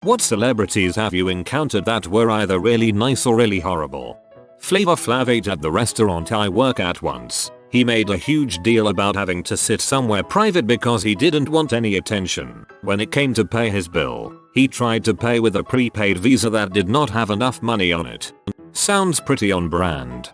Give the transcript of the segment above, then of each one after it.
What celebrities have you encountered that were either really nice or really horrible? Flavor Flav ate at the restaurant I work at once. He made a huge deal about having to sit somewhere private because he didn't want any attention. When it came to pay his bill, he tried to pay with a prepaid Visa that did not have enough money on it. Sounds pretty on brand.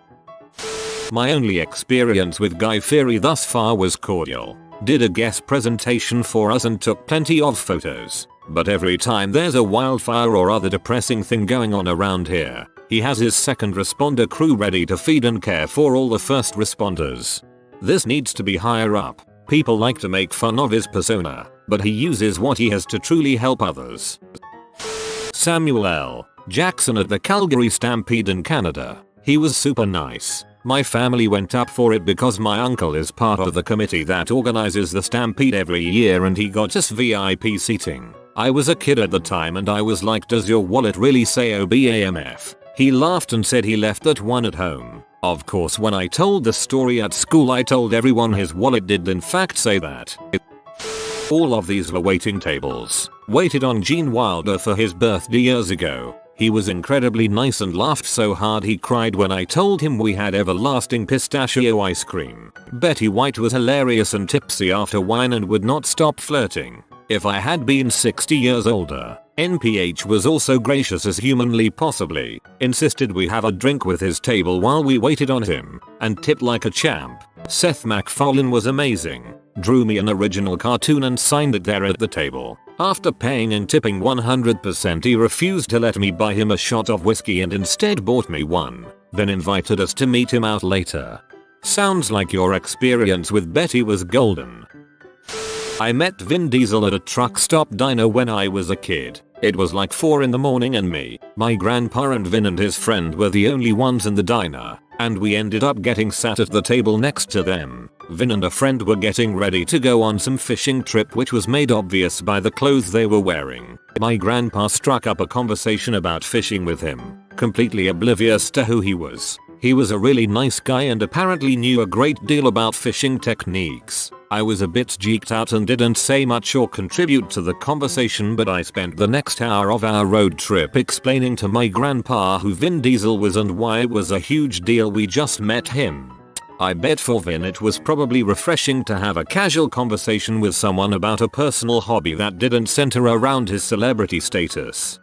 My only experience with Guy Fieri thus far was cordial. Did a guest presentation for us and took plenty of photos. But every time there's a wildfire or other depressing thing going on around here, he has his second responder crew ready to feed and care for all the first responders. This needs to be higher up. People like to make fun of his persona, but he uses what he has to truly help others. Samuel L. Jackson at the Calgary Stampede in Canada. He was super nice. My family went up for it because my uncle is part of the committee that organizes the Stampede every year and he got us VIP seating. I was a kid at the time and I was like, does your wallet really say OBAMF? He laughed and said he left that one at home. Of course, when I told the story at school I told everyone his wallet did in fact say that. All of these were waiting tables. Waited on Gene Wilder for his birthday years ago. He was incredibly nice and laughed so hard he cried when I told him we had everlasting pistachio ice cream. Betty White was hilarious and tipsy after wine and would not stop flirting. If I had been 60 years older, NPH was also gracious as humanly possibly, insisted we have a drink with his table while we waited on him, and tipped like a champ. Seth MacFarlane was amazing. Drew me an original cartoon and signed it there at the table. After paying and tipping 100%, he refused to let me buy him a shot of whiskey and instead bought me one, then invited us to meet him out later. Sounds like your experience with Betty was golden. I met Vin Diesel at a truck stop diner when I was a kid. It was like 4 in the morning and me, my grandpa and Vin and his friend were the only ones in the diner, and we ended up getting sat at the table next to them. Vin and a friend were getting ready to go on some fishing trip which was made obvious by the clothes they were wearing. My grandpa struck up a conversation about fishing with him, completely oblivious to who he was. He was a really nice guy and apparently knew a great deal about fishing techniques. I was a bit geeked out and didn't say much or contribute to the conversation, but I spent the next hour of our road trip explaining to my grandpa who Vin Diesel was and why it was a huge deal we just met him. I bet for Vin it was probably refreshing to have a casual conversation with someone about a personal hobby that didn't center around his celebrity status.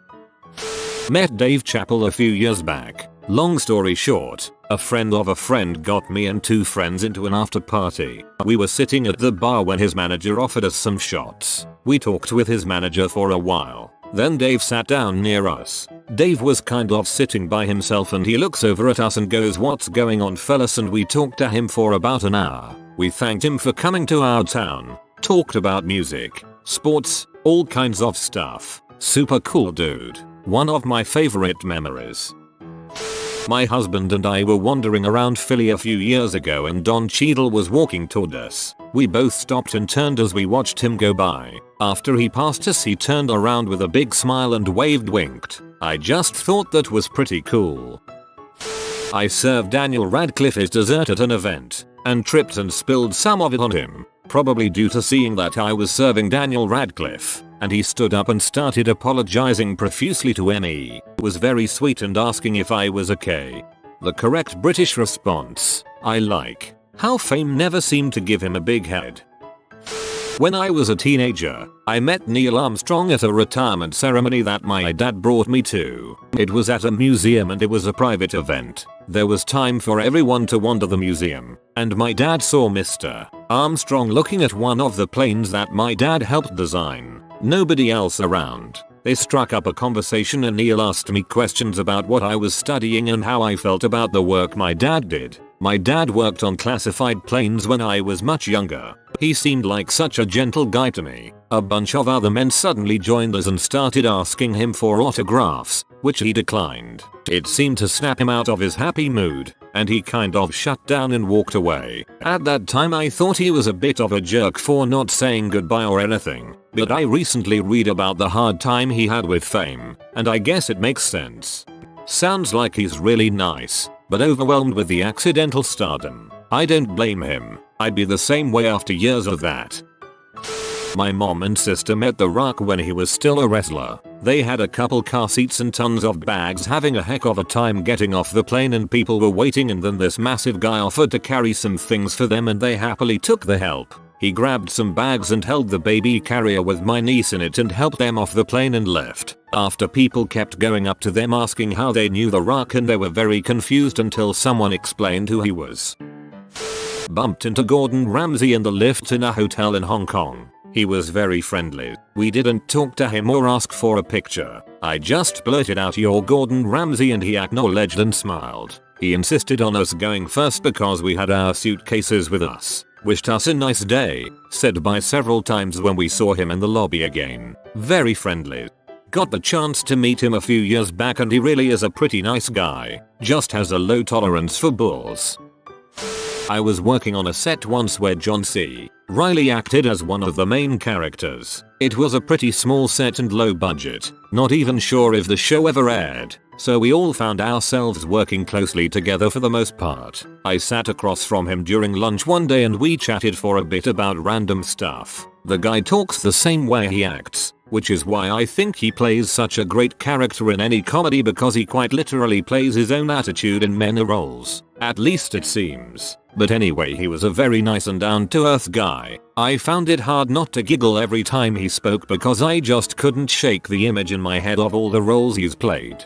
Met Dave Chappelle a few years back. Long story short, a friend of a friend got me and 2 friends into an after party. We were sitting at the bar when his manager offered us some shots. We talked with his manager for a while. Then Dave sat down near us. Dave was kind of sitting by himself and he looks over at us and goes, "What's going on, fellas?" And we talked to him for about an hour. We thanked him for coming to our town. Talked about music, sports, all kinds of stuff. Super cool dude. One of my favorite memories. My husband and I were wandering around Philly a few years ago and Don Cheadle was walking toward us. We both stopped and turned as we watched him go by. After he passed us he turned around with a big smile and winked. I just thought that was pretty cool. I served Daniel Radcliffe his dessert at an event and tripped and spilled some of it on him, probably due to seeing that I was serving Daniel Radcliffe, and he stood up and started apologizing profusely to me. Was very sweet and asking if I was okay. The correct British response, I like how fame never seemed to give him a big head. When I was a teenager, I met Neil Armstrong at a retirement ceremony that my dad brought me to. It was at a museum and it was a private event. There was time for everyone to wander the museum, and my dad saw Mr. Armstrong looking at one of the planes that my dad helped design. Nobody else around. They struck up a conversation and Neil asked me questions about what I was studying and how I felt about the work my dad did. My dad worked on classified planes when I was much younger. He seemed like such a gentle guy to me. A bunch of other men suddenly joined us and started asking him for autographs, which he declined. It seemed to snap him out of his happy mood, and he kind of shut down and walked away. At that time I thought he was a bit of a jerk for not saying goodbye or anything, but I recently read about the hard time he had with fame, and I guess it makes sense. Sounds like he's really nice, but overwhelmed with the accidental stardom. I don't blame him. I'd be the same way after years of that. My mom and sister met The Rock when he was still a wrestler. They had a couple car seats and tons of bags, having a heck of a time getting off the plane, and people were waiting, and then this massive guy offered to carry some things for them and they happily took the help. He grabbed some bags and held the baby carrier with my niece in it and helped them off the plane and left. After, people kept going up to them asking how they knew The Rock, and they were very confused until someone explained who he was. Bumped into Gordon Ramsay in the lift in a hotel in Hong Kong. He was very friendly. We didn't talk to him or ask for a picture. I just blurted out, "You're Gordon Ramsay," and he acknowledged and smiled. He insisted on us going first because we had our suitcases with us. Wished us a nice day, said bye several times when we saw him in the lobby again. Very friendly. Got the chance to meet him a few years back and he really is a pretty nice guy. Just has a low tolerance for bulls. I was working on a set once where John C. Reilly acted as one of the main characters. It was a pretty small set and low budget. Not even sure if the show ever aired, so we all found ourselves working closely together for the most part. I sat across from him during lunch one day and we chatted for a bit about random stuff. The guy talks the same way he acts, which is why I think he plays such a great character in any comedy, because he quite literally plays his own attitude in many roles. At least it seems. But anyway, he was a very nice and down-to-earth guy. I found it hard not to giggle every time he spoke because I just couldn't shake the image in my head of all the roles he's played.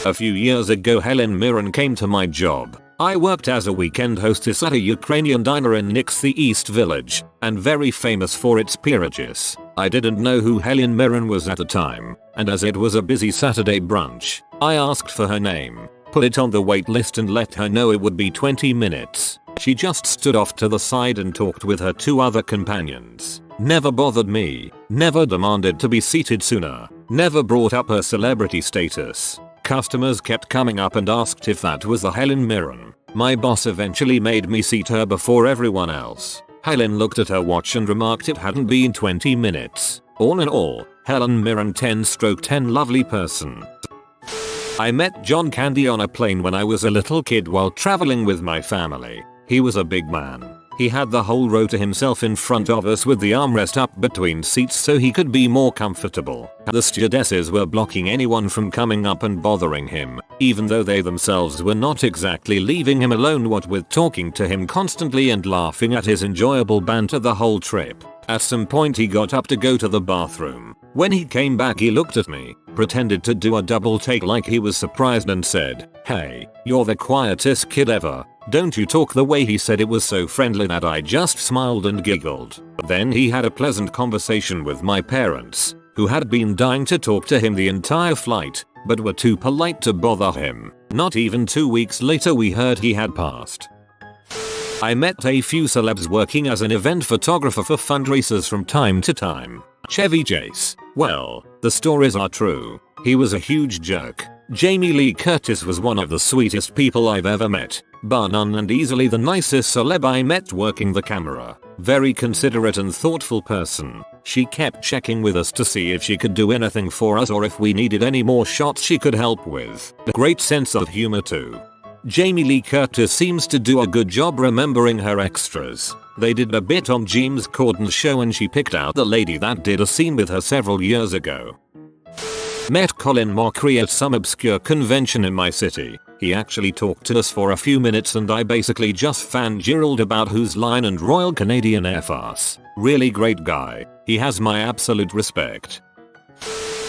A few years ago, Helen Mirren came to my job. I worked as a weekend hostess at a Ukrainian diner in Nixie East Village, and very famous for its peerages. I didn't know who Helen Mirren was at the time, and as it was a busy Saturday brunch, I asked for her name, put it on the wait list and let her know it would be 20 minutes. She just stood off to the side and talked with her two other companions. Never bothered me, never demanded to be seated sooner, never brought up her celebrity status. Customers kept coming up and asked if that was the Helen Mirren. My boss eventually made me seat her before everyone else. Helen looked at her watch and remarked it hadn't been 20 minutes. All in all, Helen Mirren 10/10 lovely person. I met John Candy on a plane when I was a little kid while traveling with my family. He was a big man. He had the whole row to himself in front of us with the armrest up between seats so he could be more comfortable. The stewardesses were blocking anyone from coming up and bothering him, even though they themselves were not exactly leaving him alone, what with talking to him constantly and laughing at his enjoyable banter the whole trip. At some point he got up to go to the bathroom. When he came back he looked at me, pretended to do a double take like he was surprised and said, "Hey, you're the quietest kid ever. Don't you talk." The way he said it was so friendly that I just smiled and giggled. Then he had a pleasant conversation with my parents, who had been dying to talk to him the entire flight, but were too polite to bother him. Not even 2 weeks later we heard he had passed. I met a few celebs working as an event photographer for fundraisers from time to time. Chevy Chase. Well, the stories are true. He was a huge jerk. Jamie Lee Curtis was one of the sweetest people I've ever met, bar none, and easily the nicest celeb I met working the camera. Very considerate and thoughtful person. She kept checking with us to see if she could do anything for us or if we needed any more shots she could help with. Great sense of humor too. Jamie Lee Curtis seems to do a good job remembering her extras. They did a bit on James Corden's show and she picked out the lady that did a scene with her several years ago. Met Colin Mockery at some obscure convention in my city. He actually talked to us for a few minutes and I basically just fangirled about Whose Line and Royal Canadian Air Force. Really great guy. He has my absolute respect.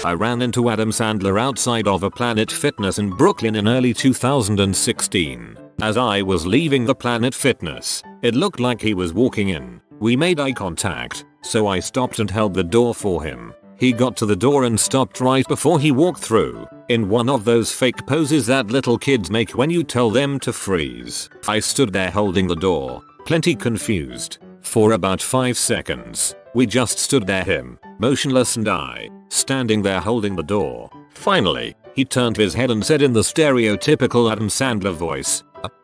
I ran into Adam Sandler outside of a Planet Fitness in Brooklyn in early 2016. As I was leaving the Planet Fitness, it looked like he was walking in. We made eye contact, so I stopped and held the door for him. He got to the door and stopped right before he walked through, in one of those fake poses that little kids make when you tell them to freeze. I stood there holding the door, plenty confused. For about 5 seconds, we just stood there, him, motionless, and I, standing there holding the door. Finally, he turned his head and said in the stereotypical Adam Sandler voice,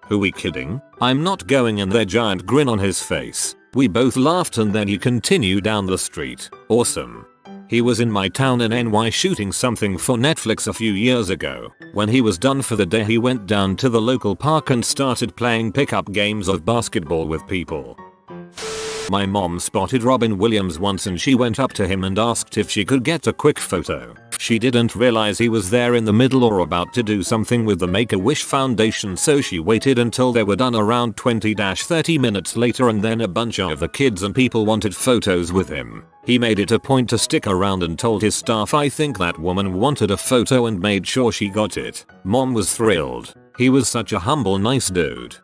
"Who we kidding? I'm not going in there," giant grin on his face. We both laughed and then he continued down the street. Awesome. He was in my town in NY shooting something for Netflix a few years ago. When he was done for the day he went down to the local park and started playing pickup games of basketball with people. My mom spotted Robin Williams once and she went up to him and asked if she could get a quick photo. She didn't realize he was there in the middle or about to do something with the Make-A-Wish Foundation, so she waited until they were done around 20-30 minutes later, and then a bunch of the kids and people wanted photos with him. He made it a point to stick around and told his staff I think that woman wanted a photo and made sure she got it. Mom was thrilled. He was such a humble, nice dude.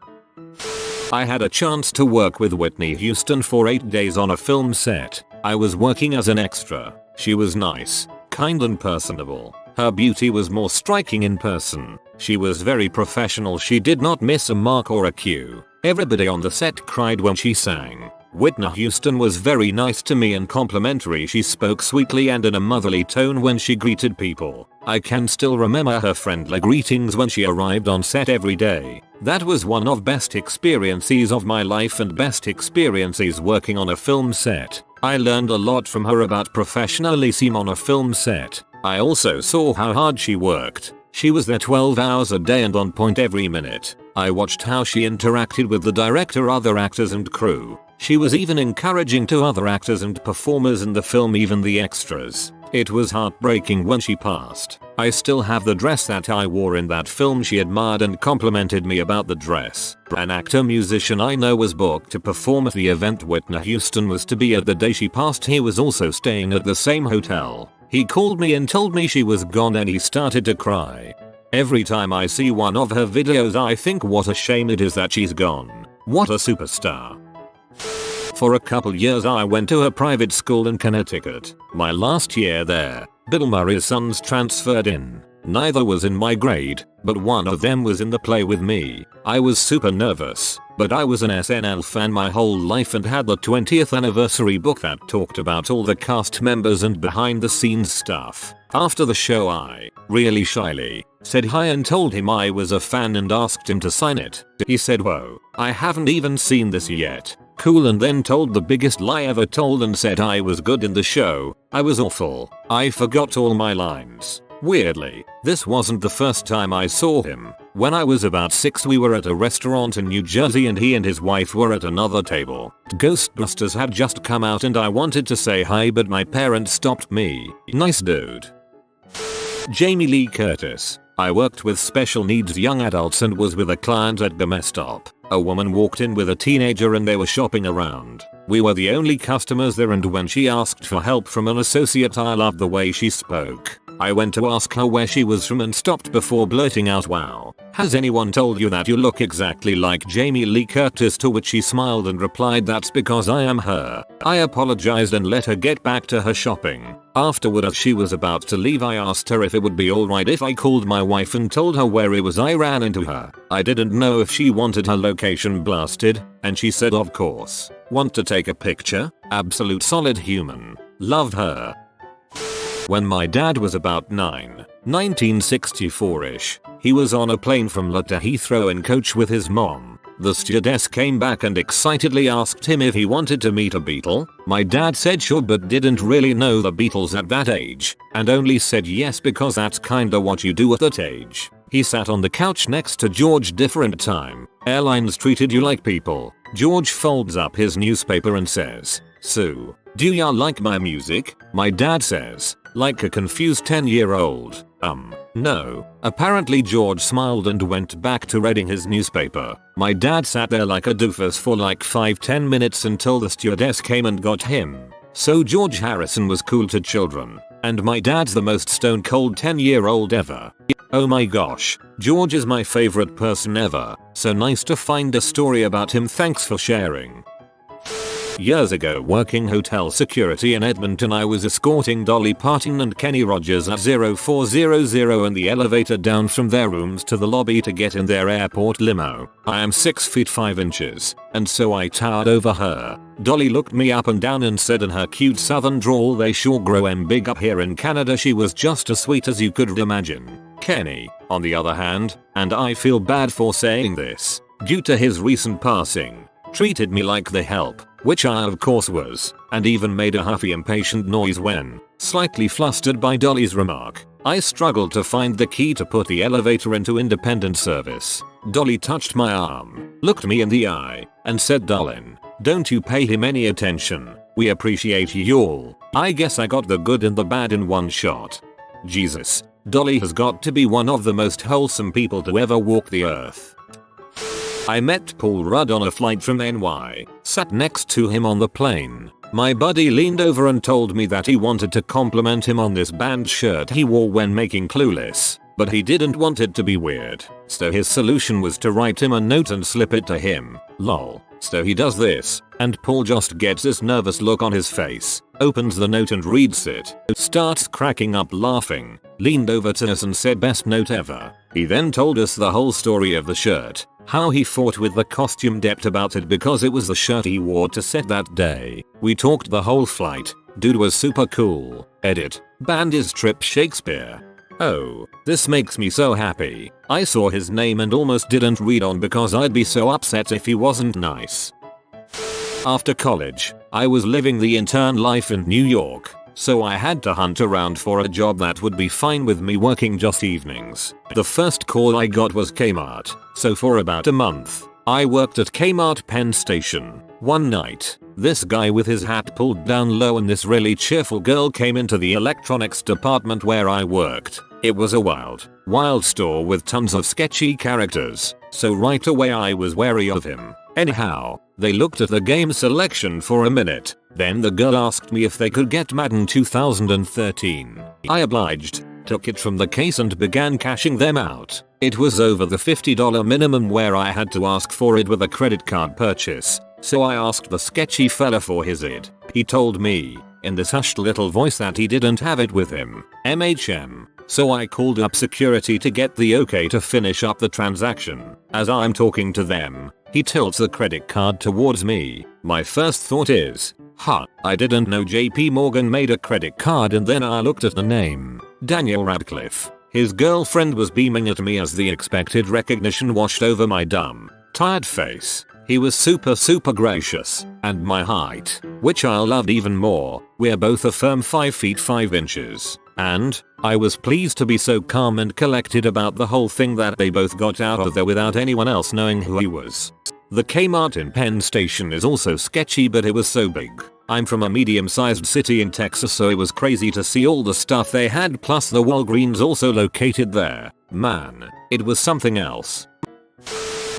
I had a chance to work with Whitney Houston for 8 days on a film set. I was working as an extra. She was nice, kind and personable. Her beauty was more striking in person. She was very professional. She did not miss a mark or a cue. Everybody on the set cried when she sang. Whitney Houston was very nice to me and complimentary. She spoke sweetly and in a motherly tone when she greeted people. I can still remember her friendly greetings when she arrived on set every day. That was one of best experiences of my life and best experiences working on a film set. I learned a lot from her about professionalism on a film set. I also saw how hard she worked. She was there 12 hours a day and on point every minute. I watched how she interacted with the director, other actors and crew. She was even encouraging to other actors and performers in the film, even the extras. It was heartbreaking when she passed. I still have the dress that I wore in that film. She admired and complimented me about the dress. An actor musician I know was booked to perform at the event Whitney Houston was to be at the day she passed. He was also staying at the same hotel. He called me and told me she was gone and he started to cry. Every time I see one of her videos I think what a shame it is that she's gone. What a superstar. For a couple years I went to a private school in Connecticut. My last year there, Bill Murray's sons transferred in. Neither was in my grade, but one of them was in the play with me. I was super nervous, but I was an SNL fan my whole life and had the 20th anniversary book that talked about all the cast members and behind the scenes stuff. After the show I, really shyly, said hi and told him I was a fan and asked him to sign it. He said, "Whoa, I haven't even seen this yet." Cool, and then told the biggest lie ever told and said I was good in the show. I was awful. I forgot all my lines. Weirdly, this wasn't the first time I saw him. When I was about 6 we were at a restaurant in New Jersey and he and his wife were at another table. Ghostbusters had just come out and I wanted to say hi but my parents stopped me. Nice dude. Jamie Lee Curtis. I worked with special needs young adults and was with a client at GameStop. A woman walked in with a teenager and they were shopping around. We were the only customers there, and when she asked for help from an associate I loved the way she spoke. I went to ask her where she was from and stopped before blurting out, "Wow, has anyone told you that you look exactly like Jamie Lee Curtis?" To which she smiled and replied, "That's because I am her." I apologized and let her get back to her shopping. Afterward, as she was about to leave, I asked her if it would be alright if I called my wife and told her where it was. I ran into her. I didn't know if she wanted her location blasted, and she said of course. Want to take a picture? Absolute solid human. Love her. When my dad was about 9, 1964ish, he was on a plane from LA to Heathrow in coach with his mom. The stewardess came back and excitedly asked him if he wanted to meet a Beatle. My dad said sure but didn't really know the Beatles at that age, and only said yes because that's kinda what you do at that age. He sat on the couch next to George. Different time. Airlines treated you like people. George folds up his newspaper and says, "So, do ya like my music?" My dad says, like a confused 10-year-old, no. Apparently George smiled and went back to reading his newspaper. My dad sat there like a doofus for like 5-10 minutes until the stewardess came and got him. So George Harrison was cool to children, and my dad's the most stone cold 10-year-old ever. Oh my gosh, George is my favorite person ever. So nice to find a story about him. Thanks for sharing. Years ago, working hotel security in Edmonton, I was escorting Dolly Parton and Kenny Rogers at 0400 in the elevator down from their rooms to the lobby to get in their airport limo. I am 6 feet 5 inches, and so I towered over her. Dolly looked me up and down and said in her cute southern drawl, "They sure grow 'em big up here in Canada." She was just as sweet as you could imagine. Kenny, on the other hand, and I feel bad for saying this, due to his recent passing, treated me like the help, which I of course was, and even made a huffy impatient noise when, slightly flustered by Dolly's remark, I struggled to find the key to put the elevator into independent service. Dolly touched my arm, looked me in the eye, and said, "Darling, don't you pay him any attention. We appreciate you all." I guess I got the good and the bad in one shot. Jesus, Dolly has got to be one of the most wholesome people to ever walk the earth. I met Paul Rudd on a flight from NY, sat next to him on the plane. My buddy leaned over and told me that he wanted to compliment him on this band shirt he wore when making Clueless, but he didn't want it to be weird, so his solution was to write him a note and slip it to him. Lol. So he does this, and Paul just gets this nervous look on his face, opens the note and reads it, starts cracking up laughing, leaned over to us and said, "Best note ever." He then told us the whole story of the shirt, how he fought with the costume dept about it because it was the shirt he wore to set that day. We talked the whole flight. Dude was super cool. Edit. Band is Trip Shakespeare. Oh, this makes me so happy. I saw his name and almost didn't read on because I'd be so upset if he wasn't nice. After college, I was living the intern life in New York, so I had to hunt around for a job that would be fine with me working just evenings. The first call I got was Kmart, so for about a month, I worked at Kmart Penn Station. One night, this guy with his hat pulled down low and this really cheerful girl came into the electronics department where I worked. It was a wild store with tons of sketchy characters, so right away I was wary of him. Anyhow, they looked at the game selection for a minute, then the girl asked me if they could get Madden 2013. I obliged, took it from the case and began cashing them out. It was over the $50 minimum where I had to ask for it with a credit card purchase, so I asked the sketchy fella for his ID. He told me, in this hushed little voice, that he didn't have it with him. MHM. So I called up security to get the okay to finish up the transaction. As I'm talking to them, he tilts the credit card towards me. My first thought is, I didn't know JP Morgan made a credit card, and then I looked at the name, Daniel Radcliffe. His girlfriend was beaming at me as the expected recognition washed over my dumb, tired face. He was super gracious, and my height, which I loved even more. We're both a firm 5 feet 5 inches. And I was pleased to be so calm and collected about the whole thing that they both got out of there without anyone else knowing who he was. The Kmart in Penn Station is also sketchy, but it was so big. I'm from a medium-sized city in Texas, so it was crazy to see all the stuff they had, plus the Walgreens also located there. Man, it was something else.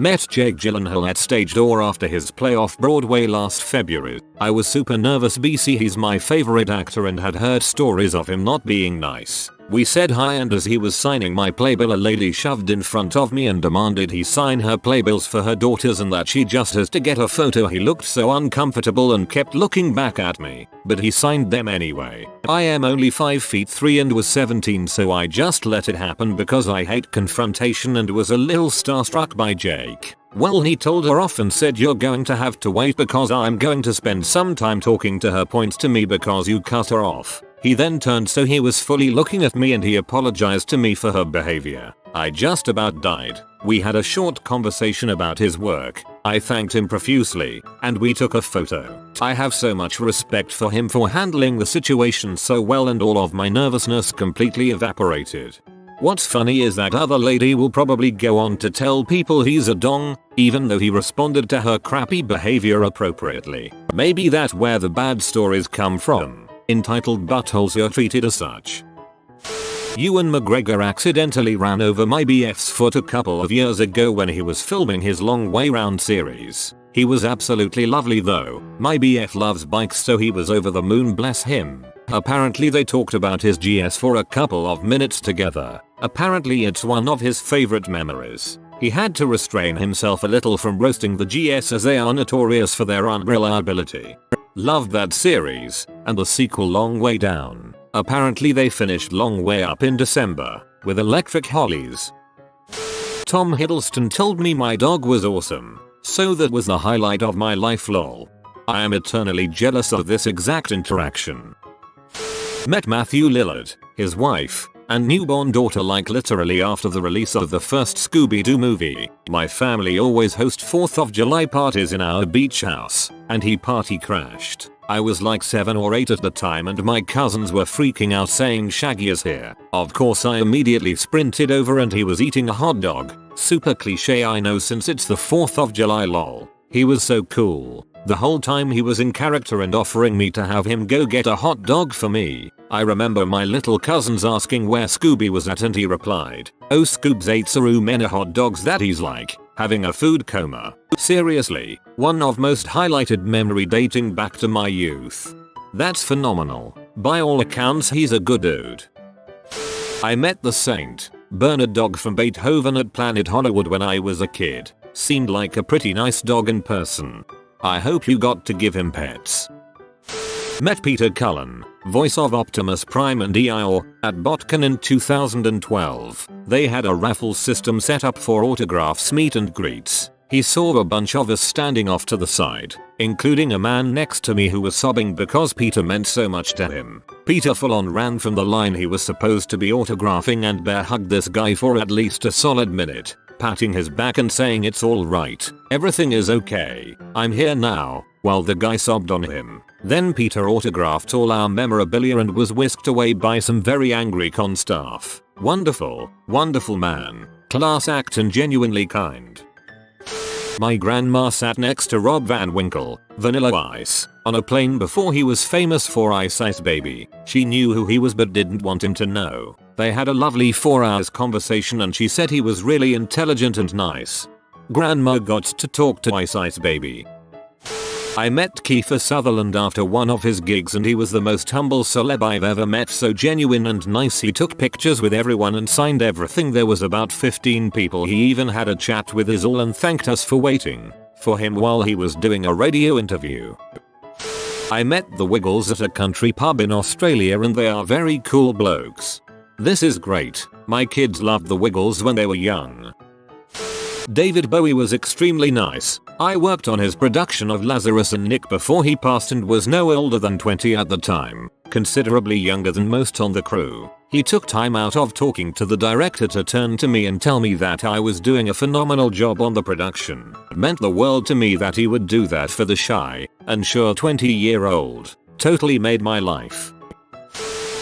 Met Jake Gyllenhaal at stage door after his play off-Broadway last February. I was super nervous BC he's my favorite actor and had heard stories of him not being nice. We said hi, and as he was signing my playbill, a lady shoved in front of me and demanded he sign her playbills for her daughters and that she just has to get a photo. He looked so uncomfortable and kept looking back at me, but he signed them anyway. I am only 5 feet 3 and was 17, so I just let it happen because I hate confrontation and was a little starstruck by Jake. Well, he told her off and said, "You're going to have to wait because I'm going to spend some time talking to her," points to me, "because you cut her off." He then turned so he was fully looking at me and he apologized to me for her behavior. I just about died. We had a short conversation about his work. I thanked him profusely, and we took a photo. I have so much respect for him for handling the situation so well, and all of my nervousness completely evaporated. What's funny is that other lady will probably go on to tell people he's a dong, even though he responded to her crappy behavior appropriately. Maybe that's where the bad stories come from. Entitled "Buttholes You're Treated as Such." Ewan McGregor accidentally ran over my BF's foot a couple of years ago when he was filming his Long Way Round series. He was absolutely lovely though. My BF loves bikes, so he was over the moon, bless him. Apparently they talked about his GS for a couple of minutes together. Apparently it's one of his favorite memories. He had to restrain himself a little from roasting the GS as they are notorious for their unreliability. Loved that series, and the sequel Long Way Down. Apparently they finished Long Way Up in December, with electric hollies. Tom Hiddleston told me my dog was awesome, so that was the highlight of my life, lol. I am eternally jealous of this exact interaction. Met Matthew Lillard, his wife, and newborn daughter like literally after the release of the first Scooby-Doo movie. My family always host 4th of July parties in our beach house, and he party crashed. I was like 7 or 8 at the time and my cousins were freaking out saying Shaggy is here. Of course I immediately sprinted over and he was eating a hot dog. Super cliche I know since it's the 4th of July lol. He was so cool. The whole time he was in character and offering me to have him go get a hot dog for me. I remember my little cousins asking where Scooby was at and he replied, "Oh Scoobs ate so many hot dogs that he's like having a food coma." Seriously, one of most highlighted memory dating back to my youth. That's phenomenal. By all accounts he's a good dude. I met the Saint Bernard dog from Beethoven at Planet Hollywood when I was a kid. Seemed like a pretty nice dog in person. I hope you got to give him pets. Met Peter Cullen, voice of Optimus Prime and EIO, at BotCon in 2012. They had a raffle system set up for autographs meet and greets. He saw a bunch of us standing off to the side, including a man next to me who was sobbing because Peter meant so much to him. Peter full on ran from the line he was supposed to be autographing and bear hugged this guy for at least a solid minute, patting his back and saying it's alright, everything is okay, I'm here now, while the guy sobbed on him. Then Peter autographed all our memorabilia and was whisked away by some very angry con staff. Wonderful, wonderful man. Class act and genuinely kind. My grandma sat next to Rob Van Winkle, Vanilla Ice, on a plane before he was famous for Ice Ice Baby. She knew who he was but didn't want him to know. They had a lovely 4 hours conversation and she said he was really intelligent and nice. Grandma got to talk to Ice Ice Baby. I met Kiefer Sutherland after one of his gigs and he was the most humble celeb I've ever met, so genuine and nice. He took pictures with everyone and signed everything. There was about 15 people. He even had a chat with us all and thanked us for waiting for him while he was doing a radio interview. I met the Wiggles at a country pub in Australia and they are very cool blokes. This is great. My kids loved the Wiggles when they were young. David Bowie was extremely nice. I worked on his production of Lazarus and Nick before he passed and was no older than 20 at the time, considerably younger than most on the crew. He took time out of talking to the director to turn to me and tell me that I was doing a phenomenal job on the production. It meant the world to me that he would do that for the shy, unsure 20-year-old. Totally made my life.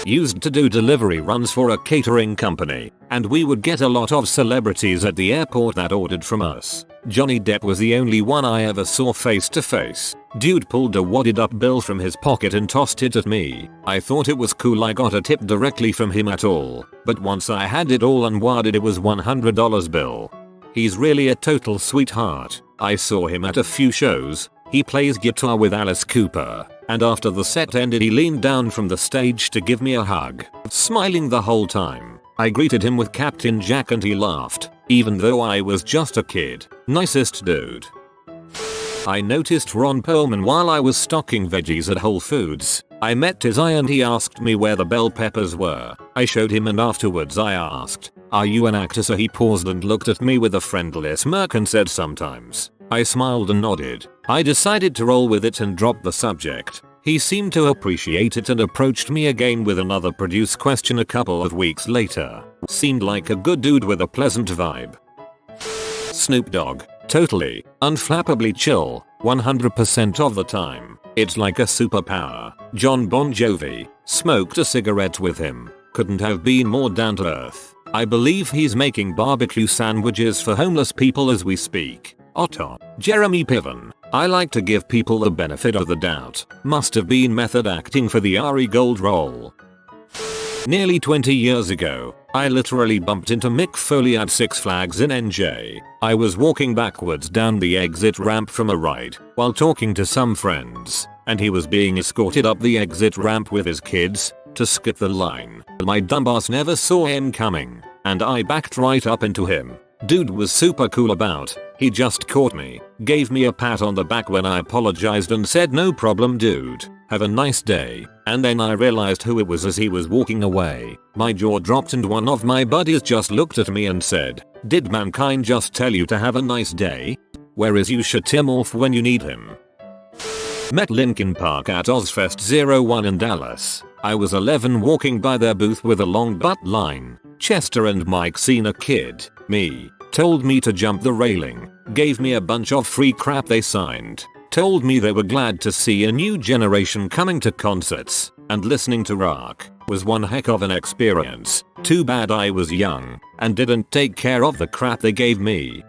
Used to do delivery runs for a catering company, and we would get a lot of celebrities at the airport that ordered from us. Johnny Depp was the only one I ever saw face to face. Dude pulled a wadded up bill from his pocket and tossed it at me. I thought it was cool I got a tip directly from him at all, but once I had it all unwadded it was $100 bill. He's really a total sweetheart. I saw him at a few shows. He plays guitar with Alice Cooper, and after the set ended he leaned down from the stage to give me a hug, smiling the whole time. I greeted him with Captain Jack and he laughed, even though I was just a kid. Nicest dude. I noticed Ron Perlman while I was stocking veggies at Whole Foods. I met his eye and he asked me where the bell peppers were. I showed him and afterwards I asked, "Are you an actor?" So he paused and looked at me with a friendly smirk and said, "Sometimes." I smiled and nodded. I decided to roll with it and drop the subject. He seemed to appreciate it and approached me again with another produce question a couple of weeks later. Seemed like a good dude with a pleasant vibe. Snoop Dogg. Totally, unflappably chill, 100% of the time. It's like a superpower. John Bon Jovi. Smoked a cigarette with him. Couldn't have been more down to earth. I believe he's making barbecue sandwiches for homeless people as we speak. Otto. Jeremy Piven. I like to give people the benefit of the doubt. Must have been method acting for the Ari Gold role. Nearly 20 years ago, I literally bumped into Mick Foley at Six Flags in NJ. I was walking backwards down the exit ramp from a ride while talking to some friends, and he was being escorted up the exit ramp with his kids to skip the line. My dumbass never saw him coming, and I backed right up into him. Dude was super cool about. He just caught me, gave me a pat on the back when I apologized and said, "No problem dude, have a nice day," and then I realized who it was as he was walking away. My jaw dropped and one of my buddies just looked at me and said, "Did mankind just tell you to have a nice day? Where is you shut him off when you need him." Met Linkin Park at Ozfest 01 in Dallas. I was 11 walking by their booth with a long butt line. Chester and Mike seen a kid, me, told me to jump the railing, gave me a bunch of free crap they signed, told me they were glad to see a new generation coming to concerts, and listening to rock was one heck of an experience. Too bad I was young and didn't take care of the crap they gave me.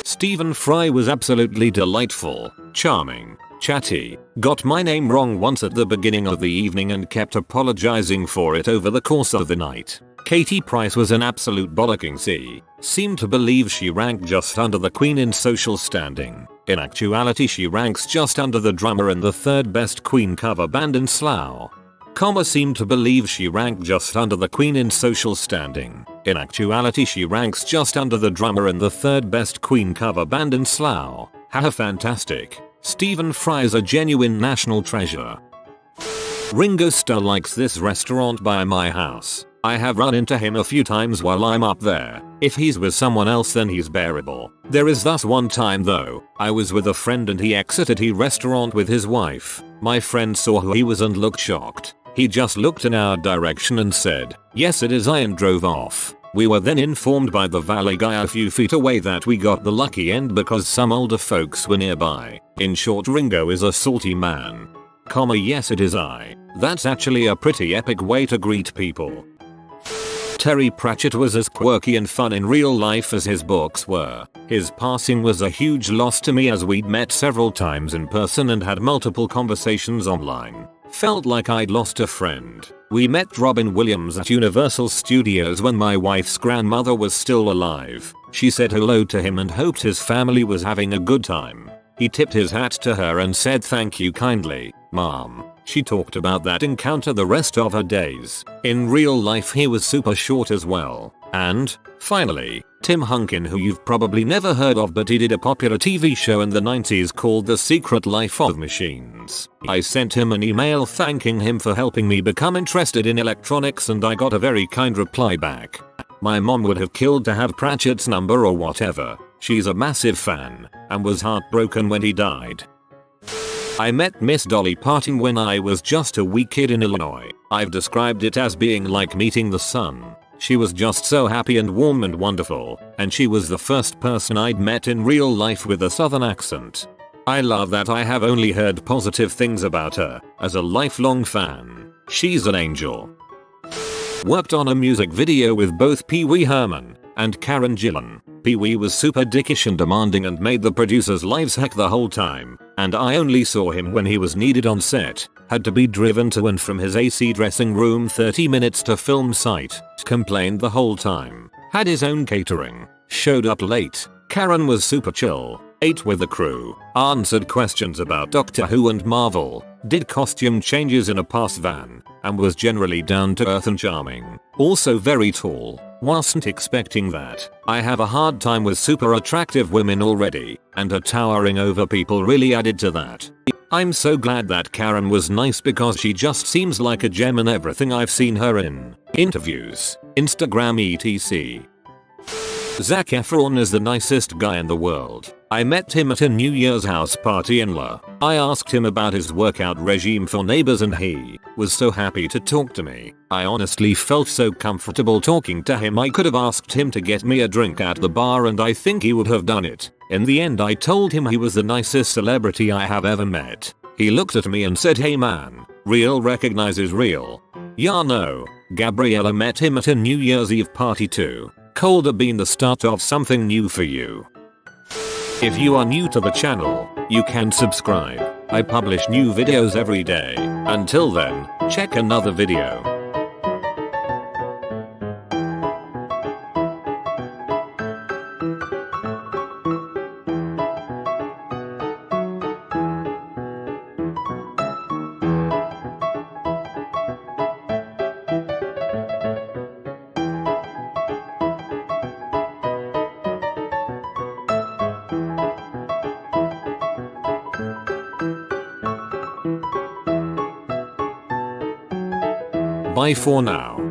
Stephen Fry was absolutely delightful, charming, chatty, got my name wrong once at the beginning of the evening and kept apologizing for it over the course of the night. Katie Price was an absolute bollocking C. Seemed to believe she ranked just under the Queen in social standing. In actuality she ranks just under the drummer and the third best Queen cover band in Slough. Seemed to believe she ranked just under the Queen in social standing. In actuality she ranks just under the drummer and the third best Queen cover band in Slough. Haha, fantastic. Stephen Fry's a genuine national treasure. Ringo Starr likes this restaurant by my house. I have run into him a few times while I'm up there. If he's with someone else then he's bearable. There is thus one time though, I was with a friend and he exited the restaurant with his wife. My friend saw who he was and looked shocked. He just looked in our direction and said, "Yes it is I," and drove off. We were then informed by the valet guy a few feet away that we got the lucky end because some older folks were nearby. In short, Ringo is a salty man. Yes it is I. That's actually a pretty epic way to greet people. Terry Pratchett was as quirky and fun in real life as his books were. His passing was a huge loss to me as we'd met several times in person and had multiple conversations online. Felt like I'd lost a friend. We met Robin Williams at Universal Studios when my wife's grandmother was still alive. She said hello to him and hoped his family was having a good time. He tipped his hat to her and said thank you kindly, Mom. She talked about that encounter the rest of her days. In real life he was super short as well. And, finally, Tim Hunkin, who you've probably never heard of, but he did a popular TV show in the 90s called The Secret Life of Machines. I sent him an email thanking him for helping me become interested in electronics and I got a very kind reply back. My mom would have killed to have Pratchett's number or whatever. She's a massive fan and was heartbroken when he died. I met Miss Dolly Parton when I was just a wee kid in Illinois. I've described it as being like meeting the sun. She was just so happy and warm and wonderful, and she was the first person I'd met in real life with a southern accent. I love that I have only heard positive things about her. As a lifelong fan, she's an angel. Worked on a music video with both Pee Wee Herman and Karen Gillan. Pee Wee was super dickish and demanding and made the producers' lives heck the whole time, and I only saw him when he was needed on set. Had to be driven to and from his AC dressing room 30 minutes to film site. Complained the whole time. Had his own catering. Showed up late. Karen was super chill. Ate with the crew. Answered questions about Doctor Who and Marvel. Did costume changes in a pass van. And was generally down to earth and charming. Also very tall. Wasn't expecting that. I have a hard time with super attractive women already, and her towering over people really added to that. I'm so glad that Karen was nice because she just seems like a gem in everything I've seen her in. Interviews, Instagram etc. Zac Efron is the nicest guy in the world. I met him at a New Year's house party in La. I asked him about his workout regime for Neighbors and he was so happy to talk to me. I honestly felt so comfortable talking to him I could have asked him to get me a drink at the bar and I think he would have done it. In the end I told him he was the nicest celebrity I have ever met. He looked at me and said, "Hey man, real recognizes real." Yeah no, Gabriella met him at a New Year's Eve party too. Could have been the start of something new for you. If you are new to the channel, you can subscribe. I publish new videos every day. Until then, check another video. Bye for now.